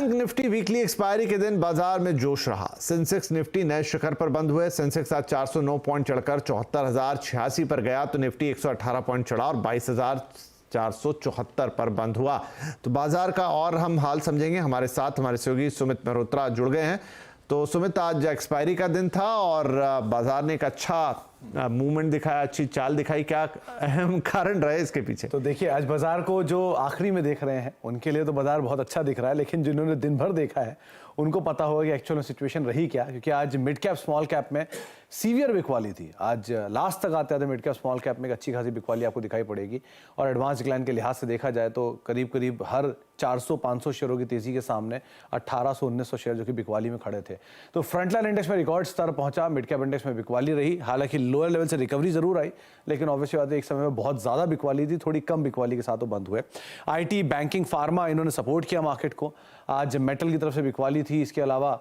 Bank Nifty weekly expiry के दिन बाजार में जोश रहा। सेंसेक्स निफ्टी नए शिखर पर बंद हुए। सेंसेक्स आज 409 पॉइंट चढ़कर 74,086 पर गया तो निफ्टी 118 पॉइंट चढ़ा और 22,474 पर बंद हुआ। तो बाजार का और हम हाल समझेंगे। हमारे साथ हमारे सहयोगी सुमित मल्होत्रा जुड़ गए हैं। तो सुमित, आज एक्सपायरी का दिन था और बाजार ने एक अच्छा मूवमेंट दिखाया, अच्छी चाल दिखाई, क्या अहम कारण रहे इसके पीछे? तो देखिए, आज बाजार को जो आखिरी में देख रहे हैं उनके लिए तो बाजार बहुत अच्छा दिख रहा है, लेकिन जिन्होंने दिन भर देखा है उनको पता होगा कि एक्चुअल में सिचुएशन रही क्या। क्योंकि आज मिड कैप स्मॉल कैप में सीवियर बिकवाली थी। आज लास्ट तक आते आते मिड कैप स्मॉल कैप में एक अच्छी खासी बिकवाली आपको दिखाई पड़ेगी। और एडवांस डिक्लाइन के लिहाज से देखा जाए तो करीब करीब हर 400-500 शेयरों की तेजी के सामने 1800-1900 शेयर जो कि बिकवाली में खड़े थे। तो फ्रंटलाइन इंडेक्स में रिकॉर्ड स्तर पहुंचा, मिड कैप इंडेक्स में बिकवाली रही। हालांकि लोअर लेवल से रिकवरी जरूर आई, लेकिन ऑब्वियसली बात है एक समय में बहुत ज्यादा बिकवाली थी, थोड़ी कम बिकवाली के साथ वो बंद हुए। आईटी, बैंकिंग, फार्मा इन्होंने सपोर्ट किया मार्केट को। आज मेटल की तरफ से बिकवाली थी। इसके अलावा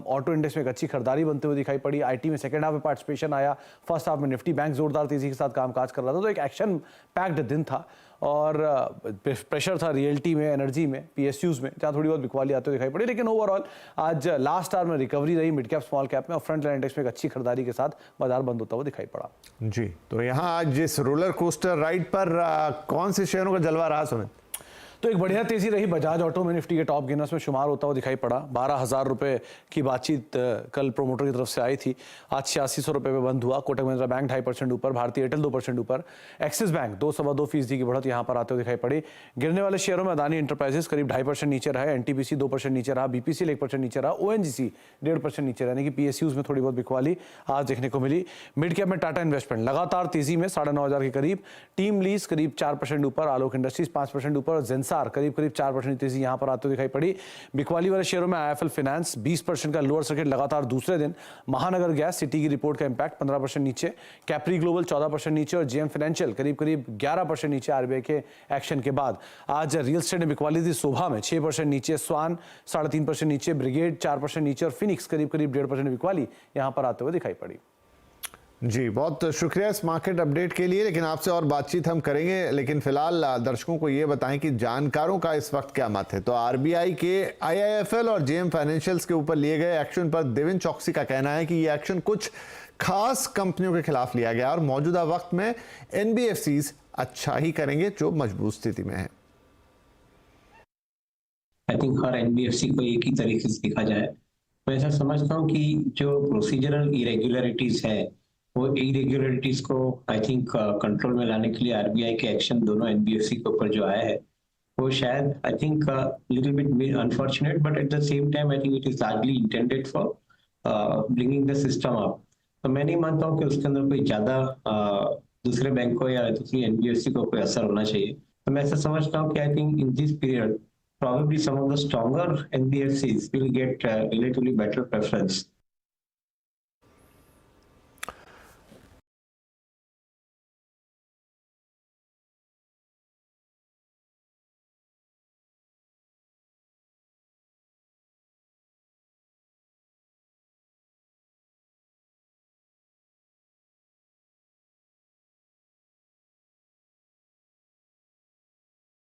ऑटो इंडेक्स में एक अच्छी खरीदारी बनते हुए दिखाई पड़ी। आईटी में सेकंड हाफ में पार्टिसिपेशन आया। फर्स्ट हाफ में निफ्टी बैंक जोरदार तेजी के साथ कामकाज कर रहा था। तो एक एक्शन पैक्ड दिन था और प्रेशर था रियल्टी में, एनर्जी में, पीएसयूज में, जहाँ थोड़ी बहुत बिकवाली आते हुए दिखाई पड़ी। लेकिन ओवरऑल आज लास्ट आवर में रिकवरी रही मिड कैप स्मॉल कैप में और फ्रंट लाइन इंडेक्स में एक अच्छी खरीदारी के साथ बाजार बंद होता हुआ दिखाई पड़ा। जी, तो यहाँ आज जिस रोलर कोस्टर राइड पर कौन से शेयरों का जलवा रहा सुमित? तो एक बढ़िया तेजी रही। बजाज ऑटो में निफ्टी के टॉप गेनर्स में शुमार होता हुआ दिखाई पड़ा। 12,000 रुपए की बातचीत कल प्रोमोटर की तरफ से आई थी। आज 8600 रुपए में बंद हुआ। कोटक महिंद्रा बैंक 2.5% ऊपर, भारतीय एयरटेल 2% ऊपर, एक्सिस बैंक 2.25% की बढ़त यहां पर आते हुए दिखाई पड़ी। गिरने वाले शेयरों में अदानी इंटरप्राइजेस करीब 2.5% नीचे रहा, एनटीपीसी 2% नीचे रहा, बीपीसीएल 1% नीचे रहा, ओएनजीसी 1.5% नीचे रहा। यानी कि पीएसयूज में थोड़ी बहुत बिकवाली आज देखने को मिली। मिड कैप में टाटा इन्वेस्टमेंट लगातार तेजी में 9,500 के करीब, टीम लीज करीब 4% ऊपर, आलोक इंडस्ट्रीज 5% ऊपर, जेंसार करीब 4% तेजी यहां पर आते हुए दिखाई पड़ी। बिकवाली वाले शेयरों में आईएफएल फाइनेंस 20% का लोअर सर्किट लगातार दूसरे दिन। महानगर गैस, सिटी की रिपोर्ट का इंपैक्ट 15% नीचे, कैप्री ग्लोबल 14% नीचे और जेएम फाइनेंशियल करीब 11% नीचे आरबीआई के एक्शन के बाद। आज रियल एस्टेट में बिकवाली थी। शोभा में 6% नीचे, स्वान 3.5% नीचे, ब्रिगेड 4% नीचे और फिनिक्स करीब 1.5% बिकवाली यहां पर आते हुए दिखाई पड़ी। जी, बहुत शुक्रिया इस मार्केट अपडेट के लिए। लेकिन आपसे और बातचीत हम करेंगे, लेकिन फिलहाल दर्शकों को ये बताएं कि जानकारों का इस वक्त क्या मत है। तो आरबीआई के आईआईएफएल और जेएम फाइनेंशियल्स के ऊपर लिए गए एक्शन पर देवेंद्र चौकसी का कहना है कि ये एक्शन कुछ खास कंपनियों के खिलाफ लिया गया और मौजूदा वक्त में एनबीएफसीज अच्छा ही करेंगे जो मजबूत स्थिति में है। आई थिंक हर एनबीएफसी को एक ही तरीके से देखा जाए। मैं ऐसा समझता हूँ कि जो प्रोसीजरल इरेगुलरिटीज है वो इरेगुलरिटीज को आई थिंक कंट्रोल में लाने के लिए आरबीआई के एक्शन दोनों एनबीएफसी के ऊपर जो आया है वो शायद I think little bit unfortunate, but at the same time I think it is largely intended for bringing the system up. तो मैं नहीं मानता हूँ कि उसके अंदर कोई ज्यादा दूसरे बैंकों या दूसरी एनबीएफसी को कोई असर होना चाहिए। तो मैं ऐसा समझता हूँ कि I think in this period probably some of the stronger NBFCs will get relatively better preference